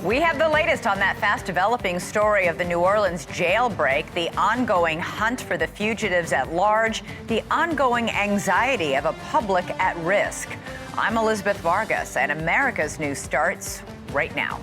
We have the latest on that fast-developing story of the New Orleans jailbreak, the ongoing hunt for the fugitives at large, the ongoing anxiety of a public at risk. I'm Elizabeth Vargas, and America's News starts right now.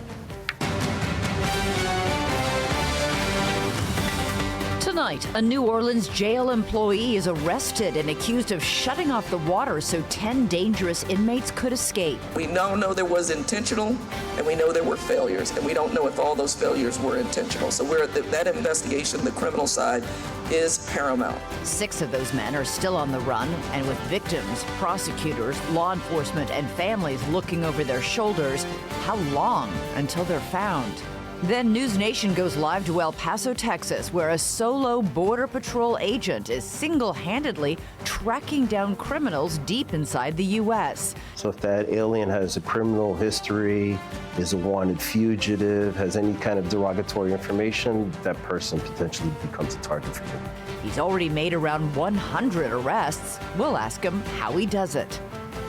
Tonight, a New Orleans jail employee is arrested and accused of shutting off the water so 10 dangerous inmates could escape. We now know there was intentional, and we know there were failures, and we don't know if all those failures were intentional. So that investigation, the criminal side, is paramount. 6 of those men are still on the run, and with victims, prosecutors, law enforcement, and families looking over their shoulders, how long until they're found? Then NewsNation goes live to El Paso, Texas, where a solo Border Patrol agent is single-handedly tracking down criminals deep inside the U.S. So if that alien has a criminal history, is a wanted fugitive, has any kind of derogatory information, that person potentially becomes a target for him. He's already made around 100 arrests. We'll ask him how he does it.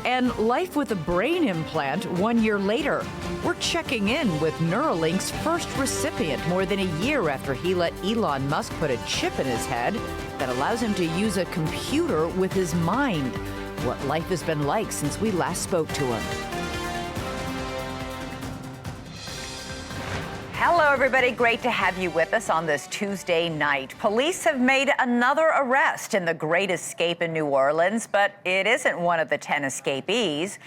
And life with a brain implant 1 year later. We're checking in with Neurolinks' first recipient more than a year after he let Elon Musk put a chip in his head that allows him to use a computer with his mind. What life has been like since we last spoke to him. Hello, everybody. Great to have you with us on this Tuesday night. Police have made another arrest in the Great Escape in New Orleans, but it isn't one of the 10 escapees.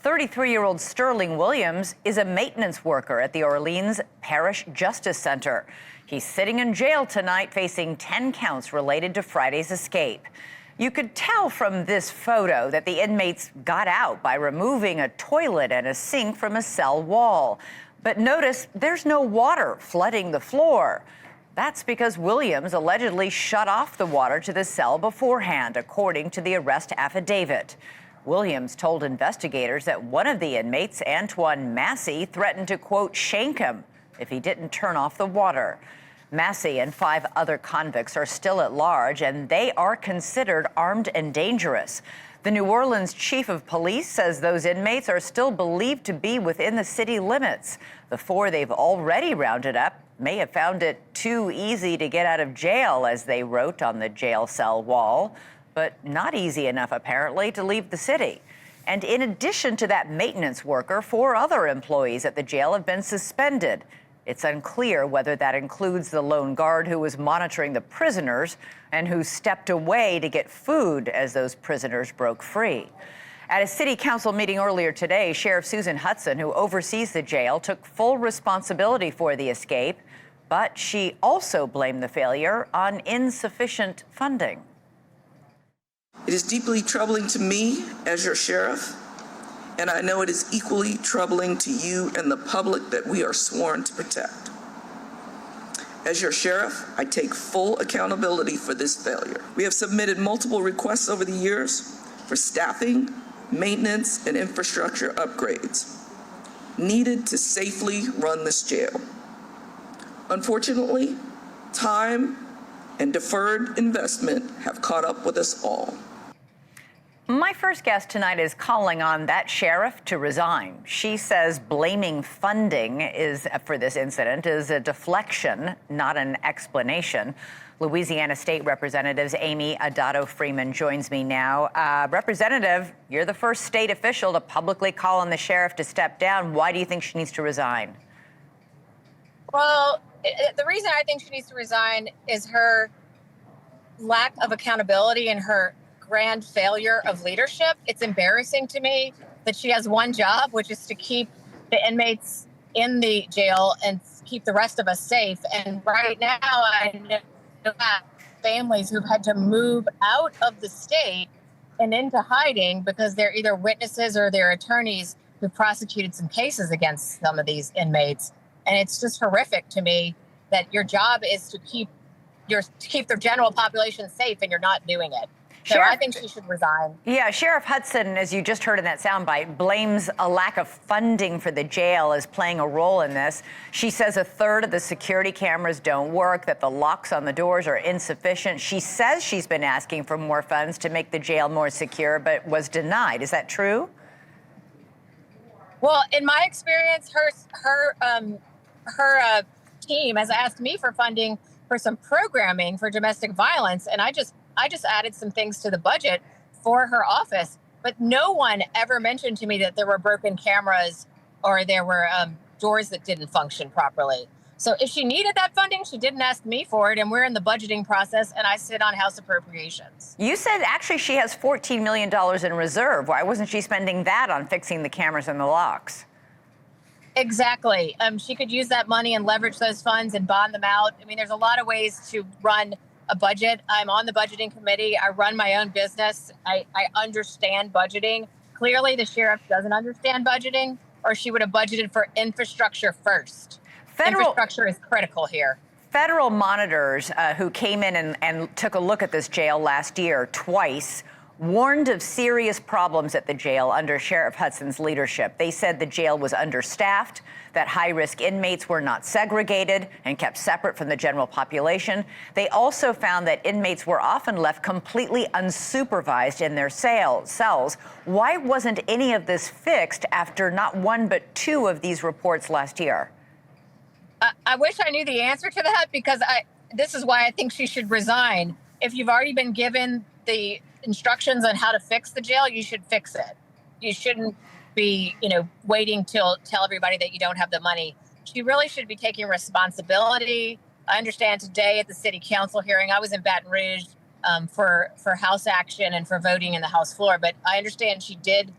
33-year-old Sterling Williams is a maintenance worker at the Orleans Parish Justice Center. He's sitting in jail tonight facing 10 counts related to Friday's escape. You could tell from this photo that the inmates got out by removing a toilet and a sink from a cell wall. But notice there's no water flooding the floor. That's because Williams allegedly shut off the water to the cell beforehand, according to the arrest affidavit. Williams told investigators that one of the inmates, Antoine Massey, threatened to, quote, shank him if he didn't turn off the water. Massey and 5 other convicts are still at large, and they are considered armed and dangerous. The New Orleans chief of police says those inmates are still believed to be within the city limits. The 4 they've already rounded up may have found it too easy to get out of jail, as they wrote on the jail cell wall, but not easy enough, apparently, to leave the city. And in addition to that maintenance worker, 4 other employees at the jail have been suspended. It's unclear whether that includes the lone guard who was monitoring the prisoners and who stepped away to get food as those prisoners broke free. At a city council meeting earlier today, Sheriff Susan Hudson, who oversees the jail, took full responsibility for the escape, but she also blamed the failure on insufficient funding. It is deeply troubling to me as your sheriff, and I know it is equally troubling to you and the public that we are sworn to protect. As your sheriff, I take full accountability for this failure. We have submitted multiple requests over the years for staffing, maintenance, and infrastructure upgrades needed to safely run this jail. Unfortunately, time and deferred investment have caught up with us all. My first guest tonight is calling on that sheriff to resign. She says blaming funding for this incident is a deflection, not an explanation. Louisiana State Representative Amy Adato Freeman joins me now. Representative, you're the first state official to publicly call on the sheriff to step down. Why do you think she needs to resign? Well, the reason I think she needs to resign is her lack of accountability and her grand failure of leadership. It's embarrassing to me that she has one job, which is to keep the inmates in the jail and keep the rest of us safe. And right now, I know families who've had to move out of the state and into hiding because they're either witnesses or their attorneys who prosecuted some cases against some of these inmates. And it's just horrific to me that your job is to keep the general population safe, and you're not doing it. So I think she should resign. Yeah, Sheriff Hudson, as you just heard in that soundbite, blames a lack of funding for the jail as playing a role in this. She says a third of the security cameras don't work, that the locks on the doors are insufficient. She says she's been asking for more funds to make the jail more secure, but was denied. Is that true? Well, in my experience, her her team has asked me for funding for some programming for domestic violence, and I just added some things to the budget for her office. But no one ever mentioned to me that there were broken cameras or there were doors that didn't function properly. So if she needed that funding, she didn't ask me for it, and we're in the budgeting process, and I sit on House Appropriations. You said actually she has $14 million in reserve. Why wasn't she spending that on fixing the cameras and the locks? Exactly. She could use that money and leverage those funds and bond them out. I mean, there's a lot of ways to run a budget. I'm on the budgeting committee. I run my own business. I understand budgeting. Clearly, the sheriff doesn't understand budgeting, or she would have budgeted for infrastructure first. Infrastructure is critical here. Federal monitors who came in and took a look at this jail last year twice warned of serious problems at the jail under Sheriff Hudson's leadership. They said the jail was understaffed, that high-risk inmates were not segregated and kept separate from the general population. They also found that inmates were often left completely unsupervised in their cells. Why wasn't any of this fixed after not one but two of these reports last year? I wish I knew the answer to that, because this is why I think she should resign. If you've already been given the instructions on how to fix the jail, you should fix it. You shouldn't be, waiting till tell everybody that you don't have the money. She really should be taking responsibility. I understand today at the city council hearing, I was in Baton Rouge for House action and for voting in the House floor, but I understand she did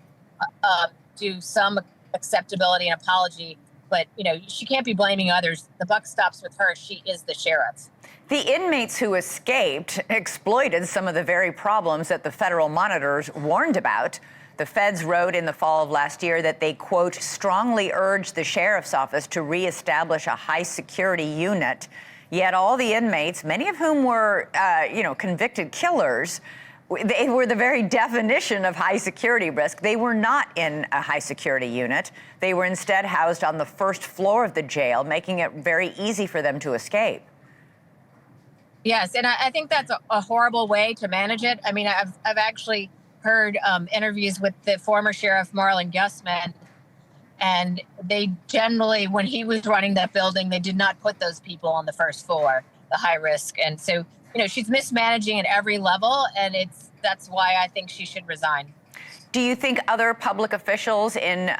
do some acceptability and apology. But, she can't be blaming others. The buck stops with her. She is the sheriff. The inmates who escaped exploited some of the very problems that the federal monitors warned about. The feds wrote in the fall of last year that they, quote, strongly urged the sheriff's office to reestablish a high security unit. Yet all the inmates, many of whom were, convicted killers, they were the very definition of high security risk. They were not in a high security unit. They were instead housed on the first floor of the jail, making it very easy for them to escape. Yes, and I think that's a horrible way to manage it. I mean, I've actually heard interviews with the former sheriff, Marlon Gussman, and they generally, when he was running that building, they did not put those people on the first floor, the high risk. And so, she's mismanaging at every level, and that's why I think she should resign. Do you think other public officials in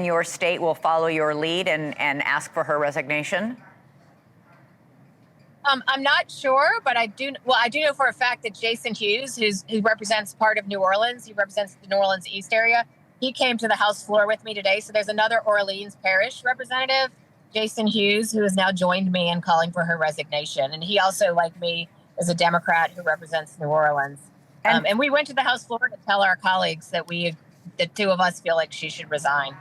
your state will follow your lead and ask for her resignation? I'm not sure, but I do know for a fact that Jason Hughes, who represents part of New Orleans, he represents the New Orleans East area, he came to the House floor with me today. So there's another Orleans Parish representative, Jason Hughes, who has now joined me in calling for her resignation. And he also, like me, is a Democrat who represents New Orleans. And we went to the House floor to tell our colleagues that the two of us feel like she should resign.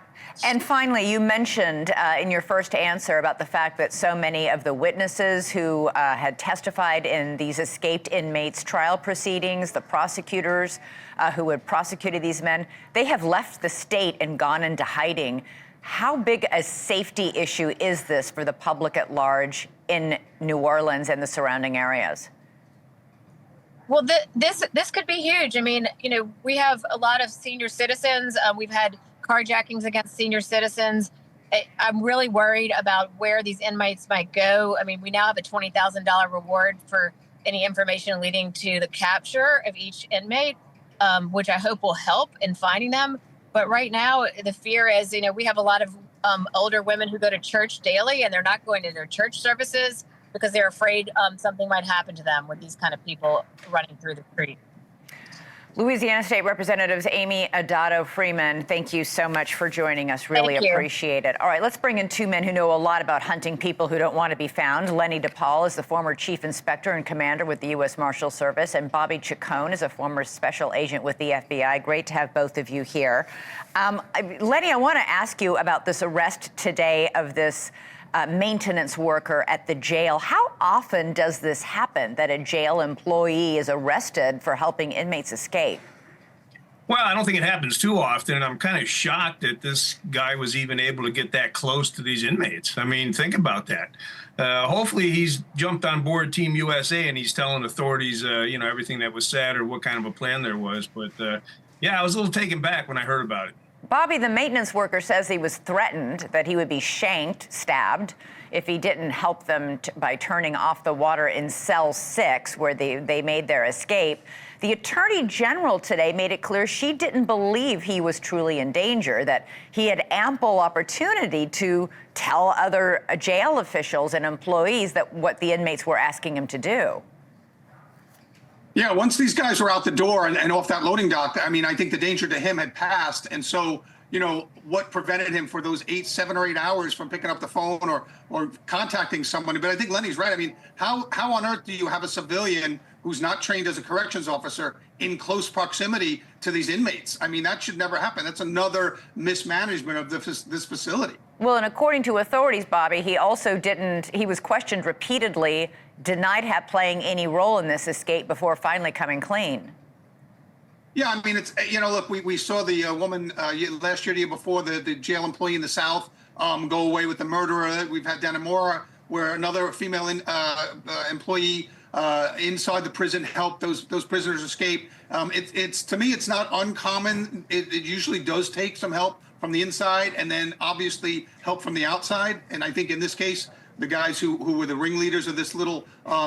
And finally, you mentioned in your first answer about the fact that so many of the witnesses who had testified in these escaped inmates' trial proceedings, the prosecutors who had prosecuted these men, they have left the state and gone into hiding. How big a safety issue is this for the public at large in New Orleans and the surrounding areas? Well, this could be huge. I mean, we have a lot of senior citizens. We've had carjackings against senior citizens. I'm really worried about where these inmates might go. I mean, we now have a $20,000 reward for any information leading to the capture of each inmate, which I hope will help in finding them. But right now, the fear is, we have a lot of older women who go to church daily, and they're not going to their church services because they're afraid something might happen to them with these kind of people running through the street. Louisiana State Representatives Amy Adado Freeman, thank you so much for joining us. Really appreciate it. All right, let's bring in two men who know a lot about hunting people who don't want to be found. Lenny DePaul is the former chief inspector and commander with the U.S. Marshal Service, and Bobby Chacon is a former special agent with the FBI. Great to have both of you here. Lenny, I want to ask you about this arrest today of this maintenance worker at the jail. How often does this happen, that a jail employee is arrested for helping inmates escape? Well, I don't think it happens too often, and I'm kind of shocked that this guy was even able to get that close to these inmates. I mean, think about that. Hopefully he's jumped on board Team USA and he's telling authorities, everything that was said or what kind of a plan there was. But, yeah, I was a little taken back when I heard about it. Bobby, the maintenance worker says he was threatened that he would be shanked, stabbed, if he didn't help them by turning off the water in cell 6, where they made their escape. The Attorney General today made it clear she didn't believe he was truly in danger, that he had ample opportunity to tell other jail officials and employees that what the inmates were asking him to do. Yeah, once these guys were out the door and off that loading dock, I mean, I think the danger to him had passed. And so, you know, what prevented him for those 7 or 8 hours from picking up the phone or contacting someone? But I think Lenny's right. I mean, how on earth do you have a civilian who's not trained as a corrections officer in close proximity to these inmates? I mean, that should never happen. That's another mismanagement of this facility. Well, and according to authorities, Bobby, he was questioned repeatedly, denied playing any role in this escape before finally coming clean. Yeah, I mean, it's, you know, look, we saw the woman last year, the year before, the jail employee in the South go away with the murderer. We've had Dannemora, where another female employee inside the prison helped those prisoners escape. It's to me, it's not uncommon. It usually does take some help from the inside and then obviously help from the outside. And I think in this case, the guys who were the ringleaders of this little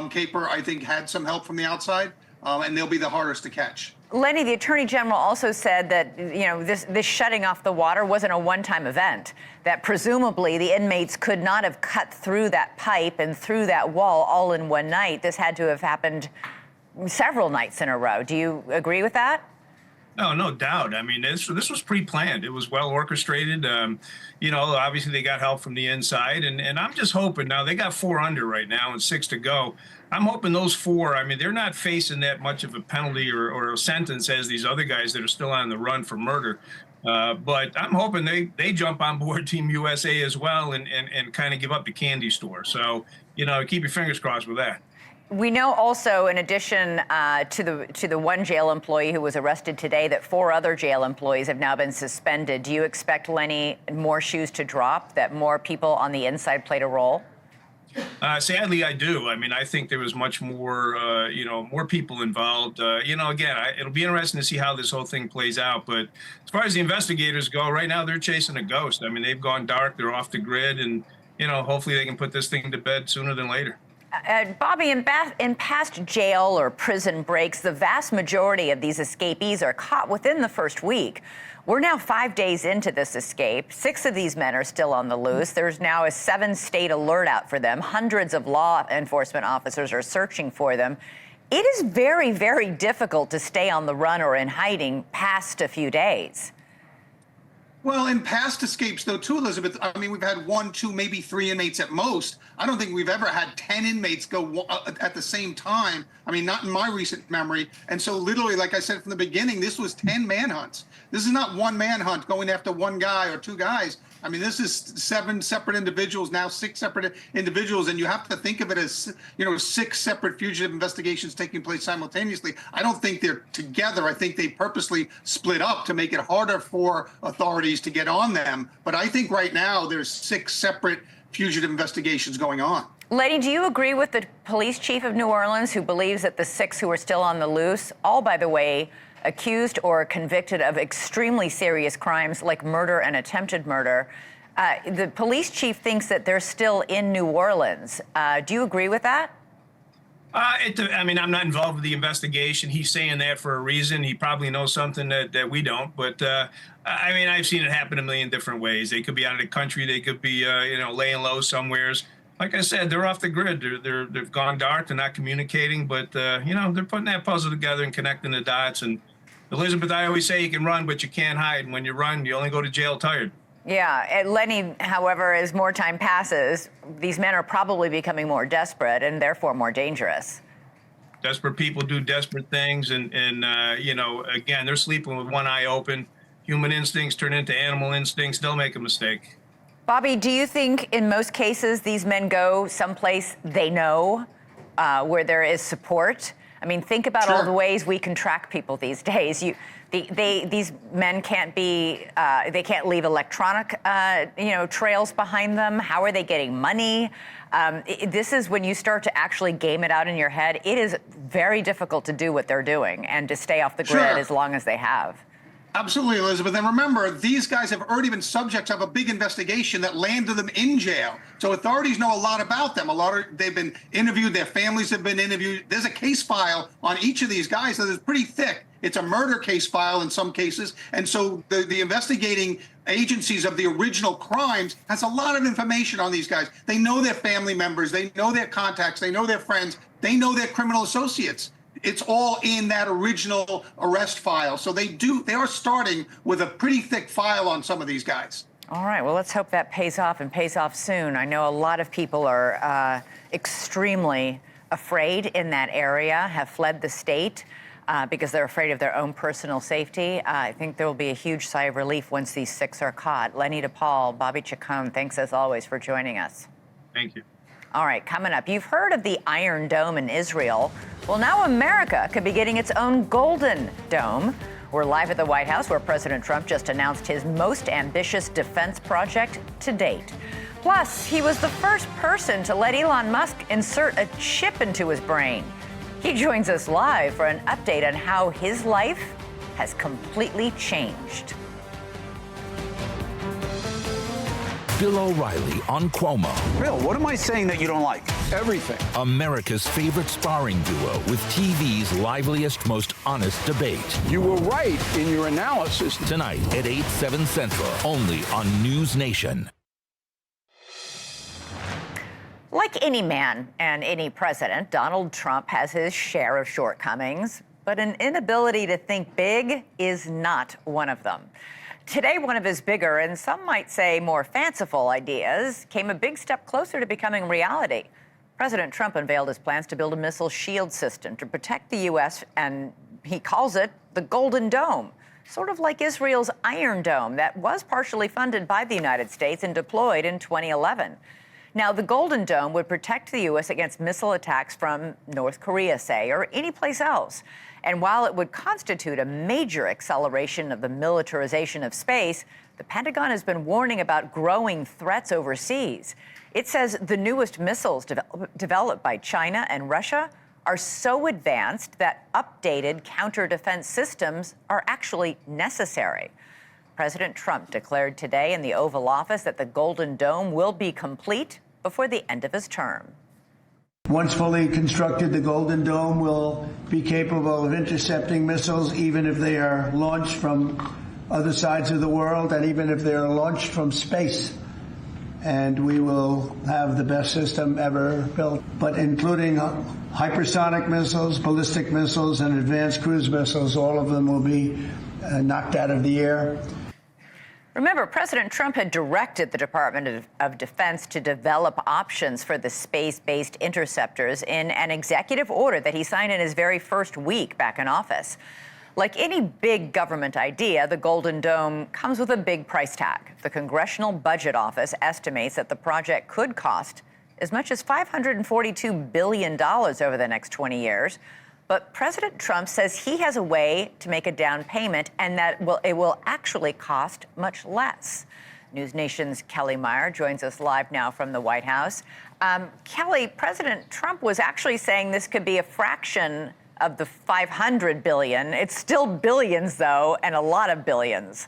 caper, I think had some help from the outside, and they'll be the hardest to catch. Lenny, the Attorney General also said that, you know, this shutting off the water wasn't a one-time event, that presumably the inmates could not have cut through that pipe and through that wall all in one night. This had to have happened several nights in a row. Do you agree with that? No, no doubt. I mean, this was pre-planned. It was well orchestrated. You know, obviously they got help from the inside, and I'm just hoping now they got 4 under right now and 6 to go. I'm hoping those 4. I mean, they're not facing that much of a penalty or a sentence as these other guys that are still on the run for murder. But I'm hoping they jump on board Team USA as well and kind of give up the candy store. So, you know, keep your fingers crossed with that. We know also, in addition to the one jail employee who was arrested today, that 4 other jail employees have now been suspended. Do you expect, Lenny, more shoes to drop, that more people on the inside played a role? Sadly, I do. I mean, I think there was much more, you know, more people involved. You know, again, it'll be interesting to see how this whole thing plays out. But as far as the investigators go, right now they're chasing a ghost. I mean, they've gone dark. They're off the grid. And, you know, hopefully they can put this thing to bed sooner than later. Bobby, in past jail or prison breaks, the vast majority of these escapees are caught within the first week. We're now 5 days into this escape. 6 of these men are still on the loose. There's now a 7-state alert out for them. Hundreds of law enforcement officers are searching for them. It is very, very difficult to stay on the run or in hiding past a few days. Well, in past escapes, though, too, Elizabeth, I mean, we've had 1, 2, maybe 3 inmates at most. I don't think we've ever had 10 inmates go at the same time. I mean, not in my recent memory. And so literally, like I said from the beginning, this was 10 manhunts. This is not one manhunt going after one guy or 2 guys. I mean, this is 7 separate individuals, now 6 separate individuals, and you have to think of it as, you know, 6 separate fugitive investigations taking place simultaneously. I don't think they're together. I think they purposely split up to make it harder for authorities to get on them. But I think right now there's 6 separate fugitive investigations going on. Lenny, do you agree with the police chief of New Orleans, who believes that the 6 who are still on the loose, all, by the way, accused or convicted of extremely serious crimes like murder and attempted murder, the police chief thinks that they're still in New Orleans. Do you agree with that? I mean, I'm not involved with the investigation. He's saying that for a reason. He probably knows something that we don't. But, I mean, I've seen it happen a million different ways. They could be out of the country. They could be, you know, laying low somewheres. Like I said, they're off the grid. They've gone dark. They're not communicating. But, you know, they're putting that puzzle together and connecting the dots. And, Elizabeth, I always say you can run, but you can't hide. And when you run, you only go to jail tired. Yeah. And Lenny, however, as more time passes, these men are probably becoming more desperate and therefore more dangerous. Desperate people do desperate things. And you know, again, they're sleeping with one eye open. Human instincts turn into animal instincts. They'll make a mistake. Bobby, do you think in most cases these men go someplace they know where there is support? I mean, think about all the ways we can track people these days. These men can't be, they can't leave electronic, you know, trails behind them. How are they getting money? This is when you start to actually game it out in your head. It is very difficult to do what they're doing and to stay off the grid as long as they have. Absolutely, Elizabeth. And remember, these guys have already been subjects of a big investigation that landed them in jail. So authorities know a lot about them. They've been interviewed. Their families have been interviewed. There's a case file on each of these guys that is pretty thick. It's a murder case file in some cases. And so the investigating agencies of the original crimes has a lot of information on these guys. They know their family members. They know their contacts. They know their friends. They know their criminal associates. It's all in that original arrest file. So they are starting with a pretty thick file on some of these guys. All right, well, let's hope that pays off and pays off soon. I know a lot of people are extremely afraid in that area, have fled the state because they're afraid of their own personal safety. I think there will be a huge sigh of relief once these 6 are caught. Lenny DePaul, Bobby Chacon, thanks as always for joining us. Thank you. All right, coming up, you've heard of the Iron Dome in Israel. Well, now America could be getting its own Golden Dome. We're live at the White House, where President Trump just announced his most ambitious defense project to date. Plus, he was the first person to let Elon Musk insert a chip into his brain. He joins us live for an update on how his life has completely changed. Bill O'Reilly on Cuomo. Bill, what am I saying that you don't like? Everything. America's favorite sparring duo with TV's liveliest, most honest debate. You were right in your analysis. Tonight at 8, 7 Central, only on NewsNation. Like any man and any president, Donald Trump has his share of shortcomings, but an inability to think big is not one of them. Today, one of his bigger and some might say more fanciful ideas came a big step closer to becoming reality. President Trump unveiled his plans to build a missile shield system to protect the U.S., and he calls it the Golden Dome, sort of like Israel's Iron Dome that was partially funded by the United States and deployed in 2011. Now, the Golden Dome would protect the U.S. against missile attacks from North Korea, say, or any place else. And while it would constitute a major acceleration of the militarization of space, the Pentagon has been warning about growing threats overseas. It says the newest missiles developed by China and Russia are so advanced that updated counter-defense systems are actually necessary. President Trump declared today in the Oval Office that the Golden Dome will be complete before the end of his term. Once fully constructed, the Golden Dome will be capable of intercepting missiles, even if they are launched from other sides of the world and even if they are launched from space. And we will have the best system ever built, but including hypersonic missiles, ballistic missiles, and advanced cruise missiles. All of them will be knocked out of the air. Remember, President Trump had directed the Department of Defense to develop options for the space-based interceptors in an executive order that he signed in his very first week back in office. Like any big government idea, the Golden Dome comes with a big price tag. The Congressional Budget Office estimates that the project could cost as much as $542 billion over the next 20 years. But President Trump says he has a way to make a down payment and that it will actually cost much less. NewsNation's Kelly Meyer joins us live now from the White House. Kelly, President Trump was actually saying this could be a fraction of the $500 billion. It's still billions, though, and a lot of billions.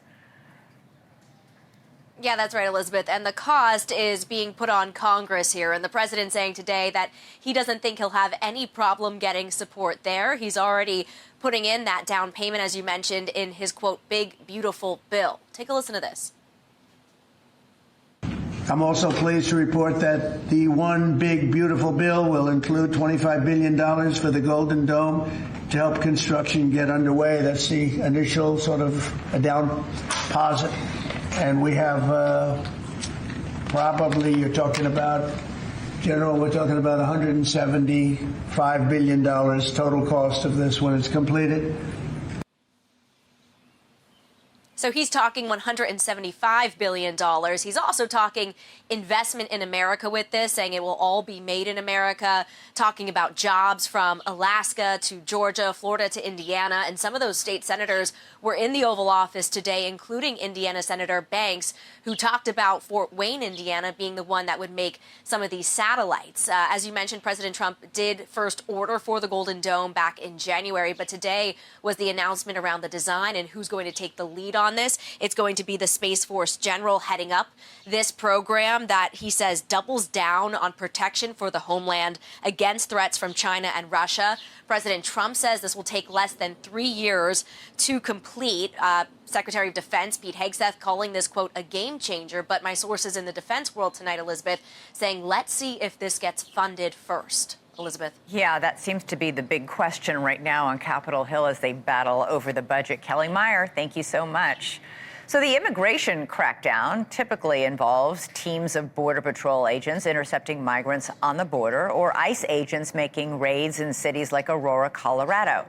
Yeah, that's right, Elizabeth. And the cost is being put on Congress here. And the president saying today that he doesn't think he'll have any problem getting support there. He's already putting in that down payment, as you mentioned, in his, quote, big, beautiful bill. Take a listen to this. I'm also pleased to report that the one big, beautiful bill will include $25 billion for the Golden Dome to help construction get underway. That's the initial sort of a down deposit. And we have probably, you're talking about, General, we're talking about $175 billion total cost of this when it's completed. So So he's talking $175 billion. He's also talking investment in America with this, saying it will all be made in America, talking about jobs from Alaska to Georgia, Florida to Indiana. And some of those state senators were in the Oval Office today, including Indiana Senator Banks, who talked about Fort Wayne, Indiana, being the one that would make some of these satellites. As you mentioned, President Trump did first order for the Golden Dome back in January, but today was the announcement around the design and who's going to take the lead on this. It's going to be the Space Force General heading up this program that he says doubles down on protection for the homeland against threats from China and Russia. President Trump says this will take less than 3 years to complete. Secretary of Defense Pete Hegseth calling this, quote, a game changer. But my sources in the defense world tonight, Elizabeth, saying let's see if this gets funded first. Elizabeth. Yeah, that seems to be the big question right now on Capitol Hill as they battle over the budget. Kelly Meyer, thank you so much. So the immigration crackdown typically involves teams of Border Patrol agents intercepting migrants on the border or ICE agents making raids in cities like Aurora, Colorado.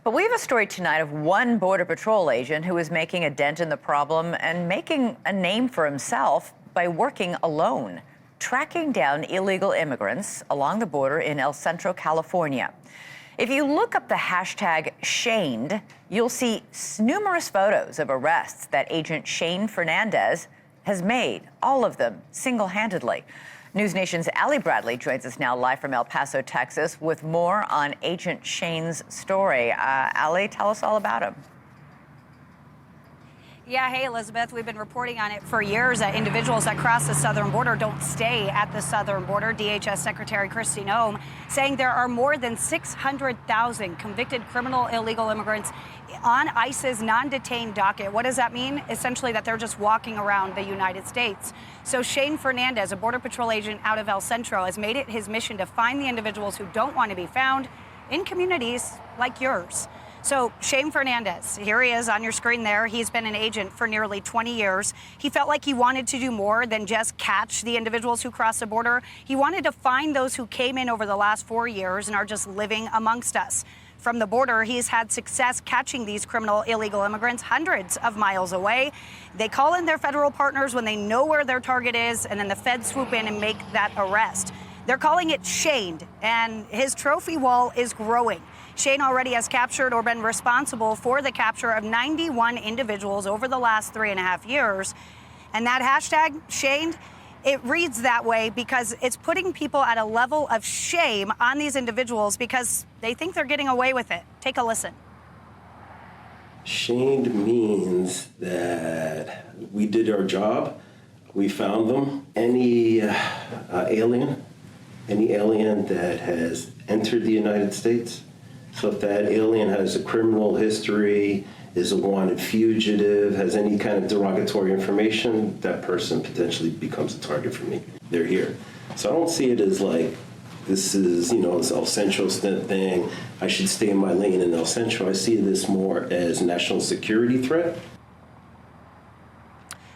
But we have a story tonight of one Border Patrol agent who is making a dent in the problem and making a name for himself by working alone, tracking down illegal immigrants along the border in El Centro, California. If you look up the hashtag Shaned, you'll see numerous photos of arrests that Agent Shane Fernandez has made, all of them single-handedly. NewsNation's Allie Bradley joins us now live from El Paso, Texas, with more on Agent Shane's story. Allie, tell us all about him. Yeah, hey, Elizabeth, we've been reporting on it for years that individuals that cross the southern border don't stay at the southern border. DHS Secretary Kristi Noem saying there are more than 600,000 convicted criminal illegal immigrants on ICE's non-detained docket. What does that mean? Essentially that they're just walking around the United States. So Shane Fernandez, a Border Patrol agent out of El Centro, has made it his mission to find the individuals who don't want to be found in communities like yours. So Shane Fernandez, here he is on your screen there. He's been an agent for nearly 20 years. He felt like he wanted to do more than just catch the individuals who cross the border. He wanted to find those who came in over the last 4 years and are just living amongst us. From the border, he's had success catching these criminal illegal immigrants hundreds of miles away. They call in their federal partners when they know where their target is, and then the feds swoop in and make that arrest. They're calling it Shaned, and his trophy wall is growing. Shane already has captured or been responsible for the capture of 91 individuals over the last 3.5 years. And that hashtag, Shamed, it reads that way because it's putting people at a level of shame on these individuals because they think they're getting away with it. Take a listen. Shamed means that we did our job. We found them. Any alien that has entered the United States, so if that alien has a criminal history, is a wanted fugitive, has any kind of derogatory information, that person potentially becomes a target for me. They're here. So I don't see it as like, this is, this El Centro thing. I should stay in my lane in El Centro. I see this more as a national security threat.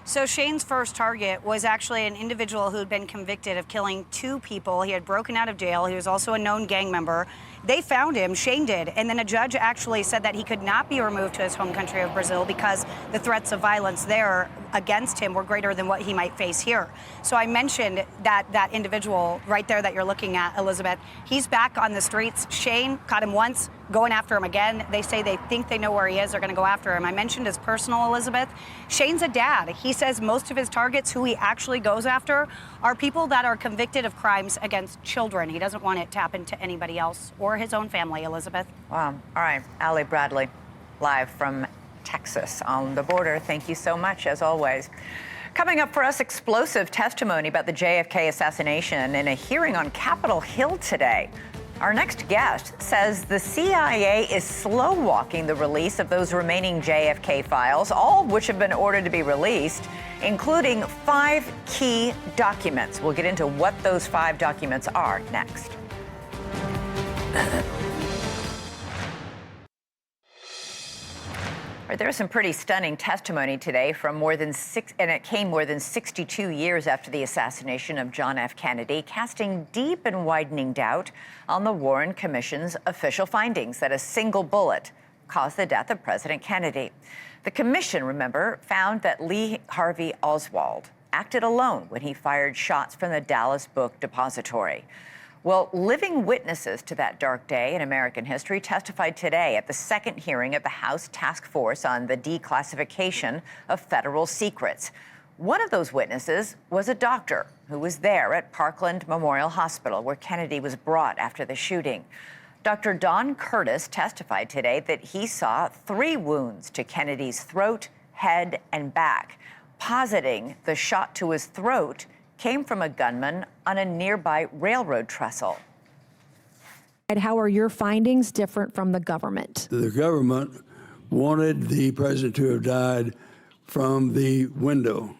So Shane's first target was actually an individual who had been convicted of killing 2 people. He had broken out of jail. He was also a known gang member. They found him, Shane did, and then a judge actually said that he could not be removed to his home country of Brazil because the threats of violence there against him were greater than what he might face here. So I mentioned that individual right there that you're looking at, Elizabeth, he's back on the streets. Shane caught him once, going after him again. They say they think they know where he is. They're going to go after him. I mentioned his personal, Elizabeth. Shane's a dad. He says most of his targets, who he actually goes after, are people that are convicted of crimes against children. He doesn't want it to happen to anybody else or his own family, Elizabeth. Wow. All right. Allie Bradley, live from Texas on the border. Thank you so much, as always. Coming up for us, explosive testimony about the JFK assassination in a hearing on Capitol Hill today. Our next guest says the CIA is slow-walking the release of those remaining JFK files, all of which have been ordered to be released, including 5 key documents. We'll get into what those 5 documents are next. There was some pretty stunning testimony today from it came more than 62 years after the assassination of John F. Kennedy, casting deep and widening doubt on the Warren Commission's official findings that a single bullet caused the death of President Kennedy. The commission, remember, found that Lee Harvey Oswald acted alone when he fired shots from the Dallas Book Depository. Well, living witnesses to that dark day in American history testified today at the second hearing of the House Task Force on the Declassification of Federal Secrets. One of those witnesses was a doctor who was there at Parkland Memorial Hospital, where Kennedy was brought after the shooting. Dr. Don Curtis testified today that he saw 3 wounds to Kennedy's throat, head, and back, positing the shot to his throat came from a gunman on a nearby railroad trestle. And how are your findings different from the government? The government wanted the president to have died from the window,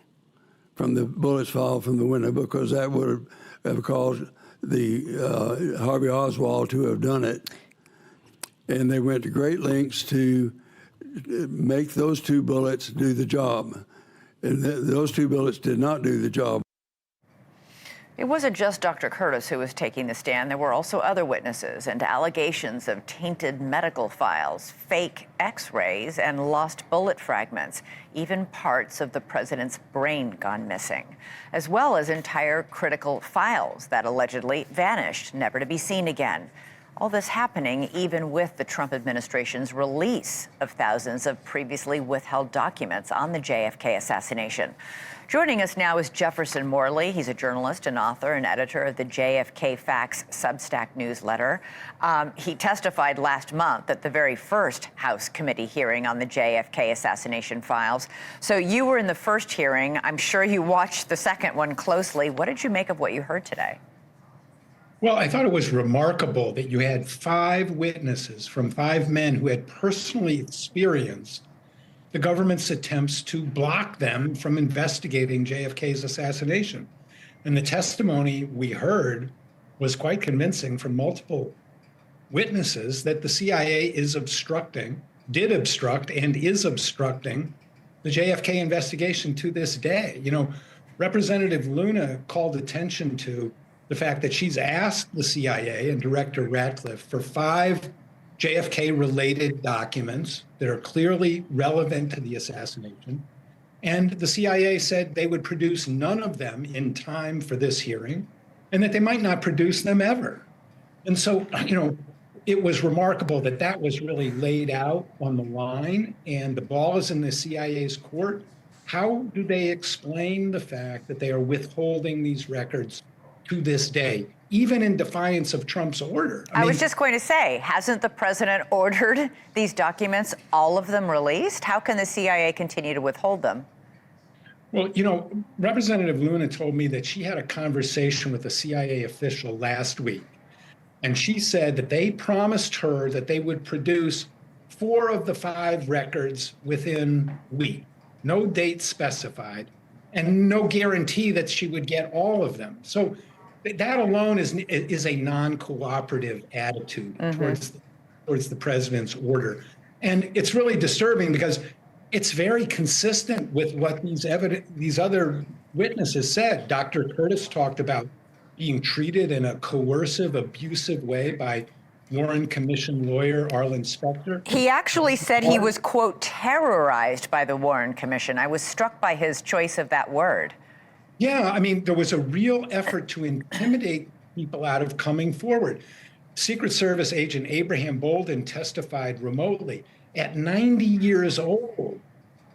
from the bullets fall from the window, because that would have caused the Harvey Oswald to have done it. And they went to great lengths to make those 2 bullets do the job. And those 2 bullets did not do the job. It wasn't just Dr. Curtis who was taking the stand. There were also other witnesses and allegations of tainted medical files, fake X-rays, and lost bullet fragments, even parts of the president's brain gone missing, as well as entire critical files that allegedly vanished, never to be seen again. All this happening even with the Trump administration's release of thousands of previously withheld documents on the JFK assassination. Joining us now is Jefferson Morley. He's a journalist and author and editor of the JFK Facts Substack newsletter. He testified last month at the very first House committee hearing on the JFK assassination files. So you were in the first hearing. I'm sure you watched the second one closely. What did you make of what you heard today? Well, I thought it was remarkable that you had 5 witnesses from 5 men who had personally experienced the government's attempts to block them from investigating JFK's assassination. And the testimony we heard was quite convincing from multiple witnesses that the CIA is obstructing, did obstruct, and is obstructing the JFK investigation to this day. You know, Representative Luna called attention to the fact that she's asked the CIA and Director Ratcliffe for 5 JFK-related documents that are clearly relevant to the assassination. And the CIA said they would produce none of them in time for this hearing, and that they might not produce them ever. And so, you know, it was remarkable that that was really laid out on the line, and the ball is in the CIA's court. How do they explain the fact that they are withholding these records to this day, even in defiance of Trump's order? I was just going to say, hasn't the president ordered these documents, all of them released? How can the CIA continue to withhold them? Well, you know, Representative Luna told me that she had a conversation with a CIA official last week, and she said that they promised her that they would produce 4 of the 5 records within a week, no date specified, and no guarantee that she would get all of them. So that alone is a non-cooperative attitude towards the president's order. And it's really disturbing because it's very consistent with what these other witnesses said. Dr. Curtis talked about being treated in a coercive, abusive way by Warren Commission lawyer Arlen Specter. He actually said he was, quote, terrorized by the Warren Commission. I was struck by his choice of that word. Yeah, I mean, there was a real effort to intimidate people out of coming forward. Secret Service agent Abraham Bolden testified remotely at 90 years old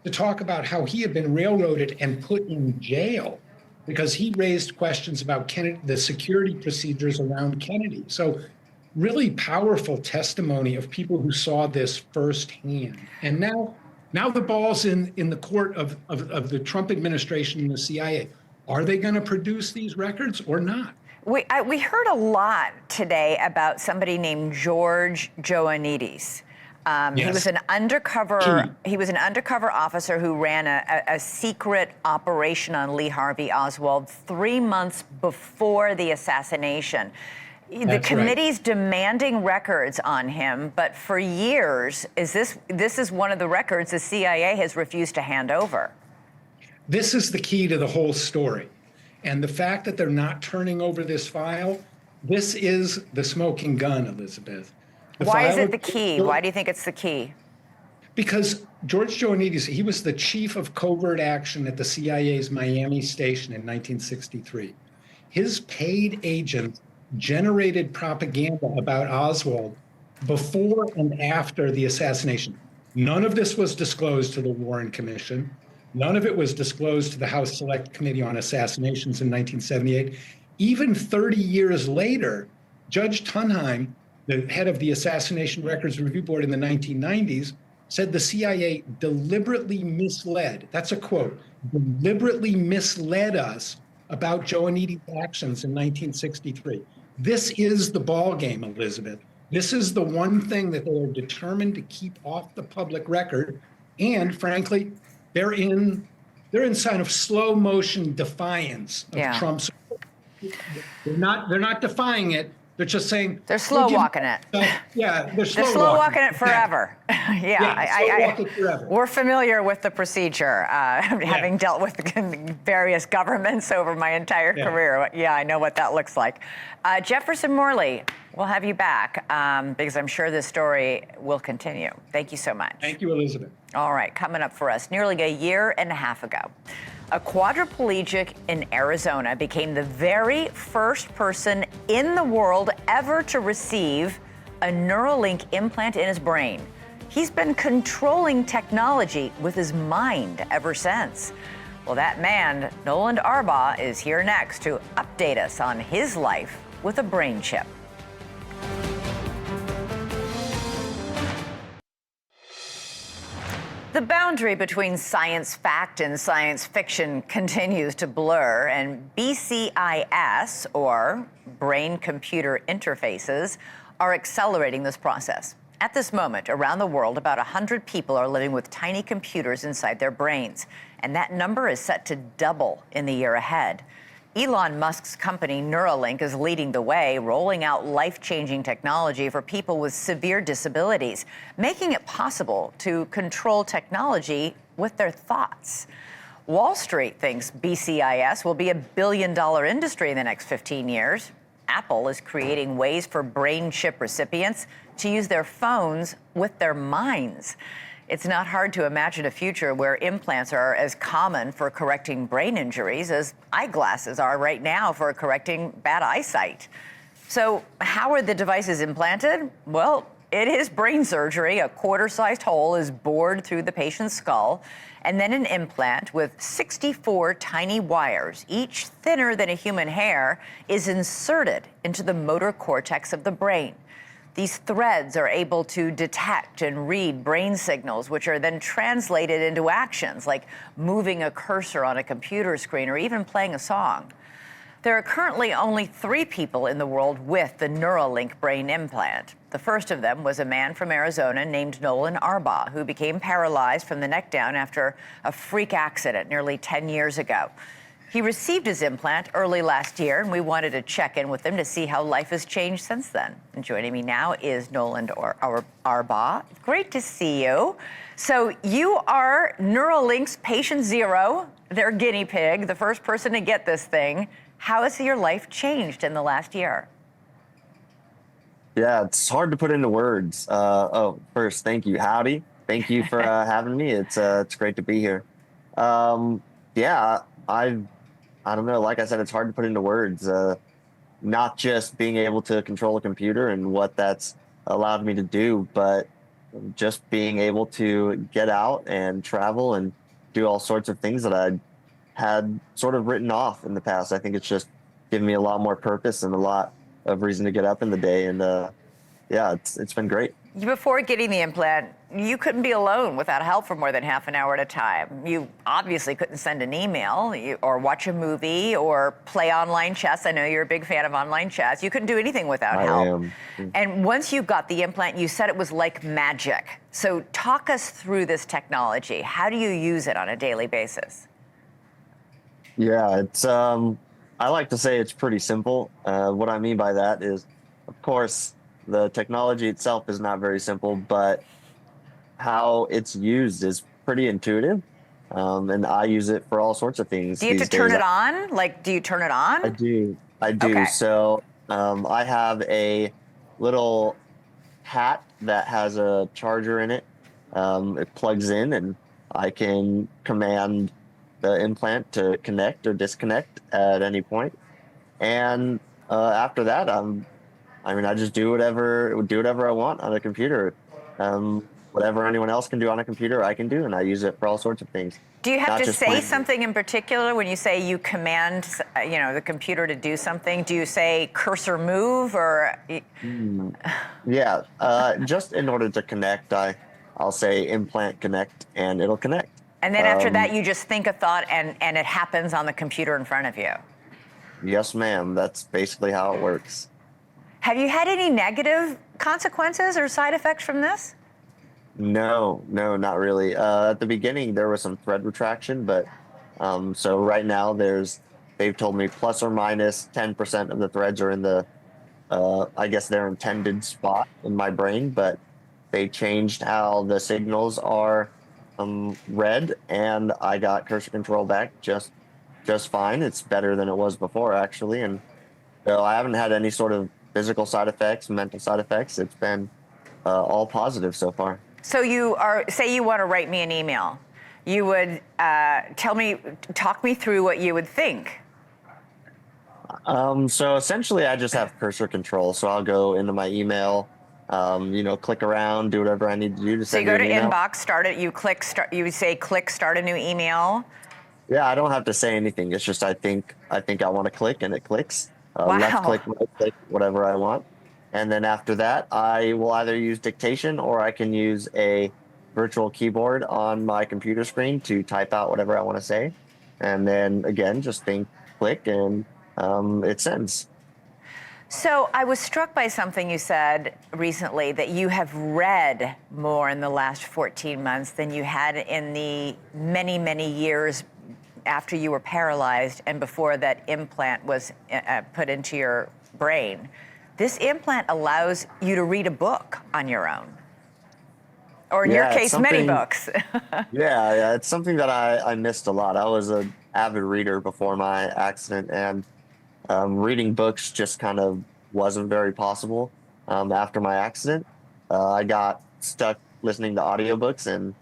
to talk about how he had been railroaded and put in jail because he raised questions about Kennedy, the security procedures around Kennedy. So really powerful testimony of people who saw this firsthand. And now the ball's in the court of the Trump administration and the CIA. Are they going to produce these records or not? We heard a lot today about somebody named George Ioannidis. Yes. He was an undercover officer who ran a secret operation on Lee Harvey Oswald 3 months before the assassination. The committee's demanding records on him, but for years, this is one of the records the CIA has refused to hand over. This is the key to the whole story. And the fact that they're not turning over this file, this is the smoking gun, Elizabeth. Why is it the key? Why do you think it's the key? Because George Joannides, he was the chief of covert action at the CIA's Miami station in 1963. His paid agent generated propaganda about Oswald before and after the assassination. None of this was disclosed to the Warren Commission. None of it was disclosed to the House Select Committee on Assassinations in 1978. Even 30 years later, Judge Tunheim, the head of the Assassination Records Review Board in the 1990s, said the CIA deliberately misled, that's a quote, deliberately misled us about Joannides' actions in 1963. This is the ball game, Elizabeth. This is the one thing that they are determined to keep off the public record. And frankly, they're in sign of slow motion defiance of Trump's. They're not defying it. They're just saying they're slow walking it. Yeah, they're slow walking it forever. Forever. We're familiar with the procedure, having dealt with various governments over my entire career. Yeah, I know what that looks like. Jefferson Morley, we'll have you back because I'm sure this story will continue. Thank you so much. Thank you, Elizabeth. All right, coming up for us, nearly a year and a half ago, a quadriplegic in Arizona became the very first person in the world ever to receive a Neuralink implant in his brain. He's been controlling technology with his mind ever since. Well, that man, Nolan Arbaugh, is here next to update us on his life with a brain chip. The boundary between science fact and science fiction continues to blur, and BCIS, or brain-computer interfaces, are accelerating this process. At this moment, around the world, about 100 people are living with tiny computers inside their brains, and that number is set to double in the year ahead. Elon Musk's company Neuralink is leading the way, rolling out life-changing technology for people with severe disabilities, making it possible to control technology with their thoughts. Wall Street thinks BCIS will be a billion-dollar industry in the next 15 years. Apple is creating ways for brain chip recipients to use their phones with their minds. It's not hard to imagine a future where implants are as common for correcting brain injuries as eyeglasses are right now for correcting bad eyesight. So how are the devices implanted? Well, it is brain surgery. A quarter-sized hole is bored through the patient's skull, and then an implant with 64 tiny wires, each thinner than a human hair, is inserted into the motor cortex of the brain. These threads are able to detect and read brain signals, which are then translated into actions like moving a cursor on a computer screen or even playing a song. There are currently only 3 people in the world with the Neuralink brain implant. The first of them was a man from Arizona named Nolan Arbaugh, who became paralyzed from the neck down after a freak accident nearly 10 years ago. He received his implant early last year, and we wanted to check in with him to see how life has changed since then. And joining me now is Nolan Arbaugh. Great to see you. So you are Neuralink's patient zero, their guinea pig, the first person to get this thing. How has your life changed in the last year? Yeah, it's hard to put into words. First, thank you. Howdy. Thank you for having me. It's great to be here. I don't know. Like I said, it's hard to put into words. Not just being able to control a computer and what that's allowed me to do, but just being able to get out and travel and do all sorts of things that I had sort of written off in the past. I think it's just given me a lot more purpose and a lot of reason to get up in the day. And it's been great. Before getting the implant, you couldn't be alone without help for more than half an hour at a time. You obviously couldn't send an email or watch a movie or play online chess. I know you're a big fan of online chess. You couldn't do anything without help. And once you got the implant, you said it was like magic. So talk us through this technology. How do you use it on a daily basis? Yeah, it's I like to say it's pretty simple. What I mean by that is, of course, the technology itself is not very simple, but how it's used is pretty intuitive. And I use it for all sorts of things. Do you have to turn it on? Do you turn it on? I do. Okay. So I have a little hat that has a charger in it. It plugs in, and I can command the implant to connect or disconnect at any point. And after that, I just do whatever I want on a computer. Whatever anyone else can do on a computer, I can do, and I use it for all sorts of things. Do you have Not to just say playing. something in particular when you say you command, the computer to do something? Do you say cursor move or? Yeah, just in order to connect, I'll say implant connect, and it'll connect. And then after that, you just think a thought, and it happens on the computer in front of you. Yes, ma'am. That's basically how it works. Have you had any negative consequences or side effects from this? No, not really. At the beginning, there was some thread retraction, but so right now they've told me plus or minus 10% of the threads are in the, I guess their intended spot in my brain, but they changed how the signals are read, and I got cursor control back just fine. It's better than it was before, actually, and so I haven't had any sort of physical side effects, mental side effects. It's been all positive so far. So say you want to write me an email. You would talk me through what you would think. So essentially I just have cursor control. So I'll go into my email, click around, do whatever I need to do to send you go to email. inbox, start it, you say click start a new email. Yeah, I don't have to say anything. It's just I think I want to click, and it clicks. Wow. Left click, right click, whatever I want. And then after that, I will either use dictation, or I can use a virtual keyboard on my computer screen to type out whatever I want to say. And then again, just click, and it sends. So I was struck by something you said recently, that you have read more in the last 14 months than you had in the many, many years after you were paralyzed and before that implant was put into your brain. This implant allows you to read a book on your own. Or in your case, many books. Yeah, it's something that I missed a lot. I was an avid reader before my accident, and reading books just kind of wasn't very possible. After my accident, I got stuck listening to audiobooks, and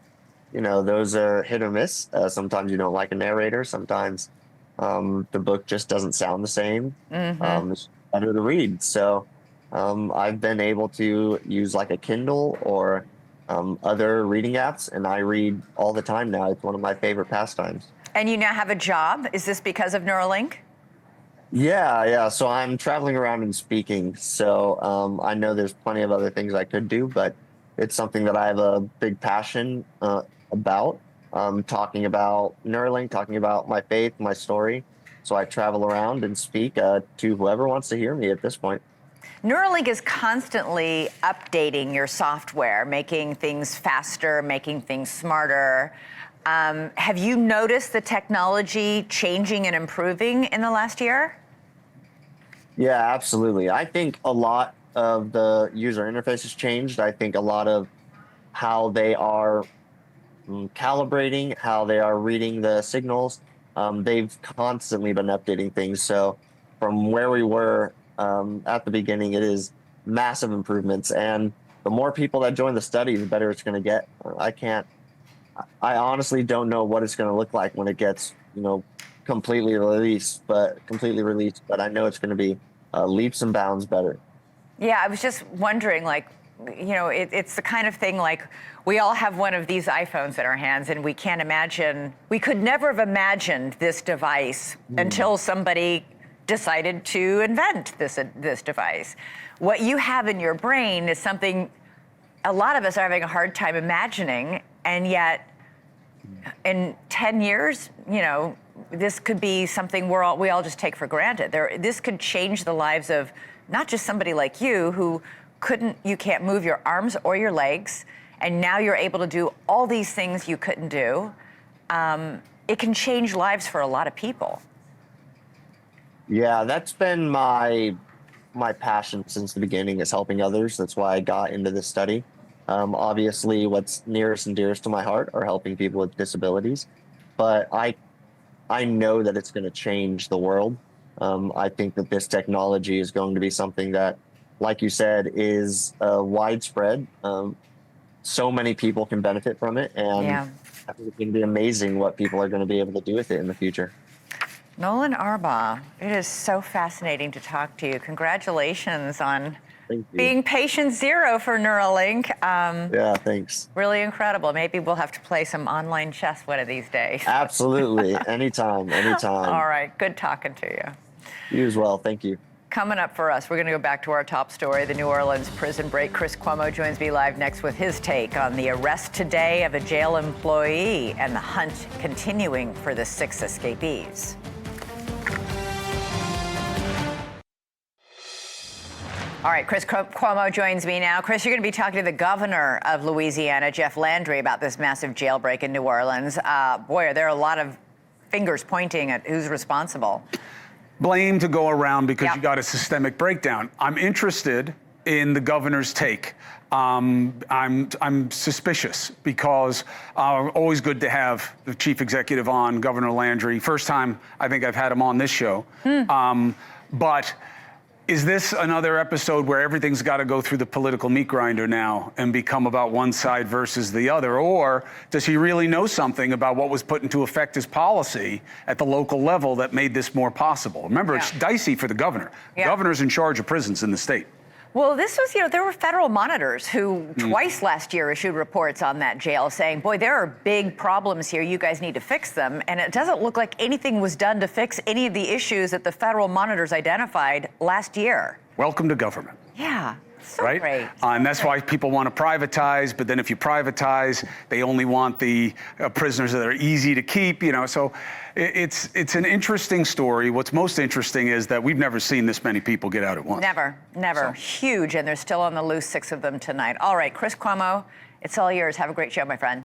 those are hit or miss. Sometimes you don't like a narrator. Sometimes the book just doesn't sound the same. Mm-hmm. It's better to read. So I've been able to use like a Kindle or other reading apps, and I read all the time now. It's one of my favorite pastimes. And you now have a job. Is this because of Neuralink? Yeah. So I'm traveling around and speaking. So I know there's plenty of other things I could do, but it's something that I have a big passion about. Talking about Neuralink, talking about my faith, my story. So I travel around and speak to whoever wants to hear me at this point. Neuralink is constantly updating your software, making things faster, making things smarter. Have you noticed the technology changing and improving in the last year? Yeah, absolutely. I think a lot of the user interface has changed. I think a lot of how they are calibrating, how they are reading the signals, they've constantly been updating things. So from where we were at the beginning, it is massive improvements. And the more people that join the study, the better it's going to get. I honestly don't know what it's going to look like when it gets, completely released, but I know it's going to be leaps and bounds better. Yeah, I was just wondering, it's the kind of thing like we all have one of these iPhones in our hands, and we could never have imagined this device until somebody decided to invent this device. What you have in your brain is something a lot of us are having a hard time imagining, and yet in 10 years, this could be something we all just take for granted. This could change the lives of not just somebody like you who you can't move your arms or your legs, and now you're able to do all these things you couldn't do. It can change lives for a lot of people. Yeah, that's been my passion since the beginning, is helping others. That's why I got into this study. Obviously, what's nearest and dearest to my heart are helping people with disabilities, but I know that it's going to change the world. I think that this technology is going to be something that, like you said, is widespread. so many people can benefit from it, and I think it's going to be amazing what people are going to be able to do with it in the future. Nolan Arbaugh, it is so fascinating to talk to you. Congratulations on being patient zero for Neuralink. Yeah, thanks. Really incredible. Maybe we'll have to play some online chess one of these days. Absolutely. Anytime. All right. Good talking to you. You as well. Thank you. Coming up for us, we're going to go back to our top story, the New Orleans prison break. Chris Cuomo joins me live next with his take on the arrest today of a jail employee and the hunt continuing for the 6 escapees. All right, Chris Cuomo joins me now. Chris, you're going to be talking to the governor of Louisiana, Jeff Landry, about this massive jailbreak in New Orleans. Boy, are there a lot of fingers pointing at who's responsible. Blame to go around because you got a systemic breakdown. I'm interested in the governor's take. I'm suspicious because always good to have the chief executive on, Governor Landry. First time I think I've had him on this show. But is this another episode where everything's got to go through the political meat grinder now and become about one side versus the other? Or does he really know something about what was put into effect as policy at the local level that made this more possible? Remember, it's dicey for the governor. The governor's in charge of prisons in the state. Well, this was, there were federal monitors who twice last year issued reports on that jail saying, boy, there are big problems here. You guys need to fix them. And it doesn't look like anything was done to fix any of the issues that the federal monitors identified last year. Welcome to government. Yeah. So right? Great. And that's why people want to privatize, but then if you privatize, they only want the prisoners that are easy to keep, so it's an interesting story. What's most interesting is that we've never seen this many people get out at once. Never. So. Huge, and they're still on the loose, 6 of them tonight. All right, Chris Cuomo, it's all yours. Have a great show, my friend.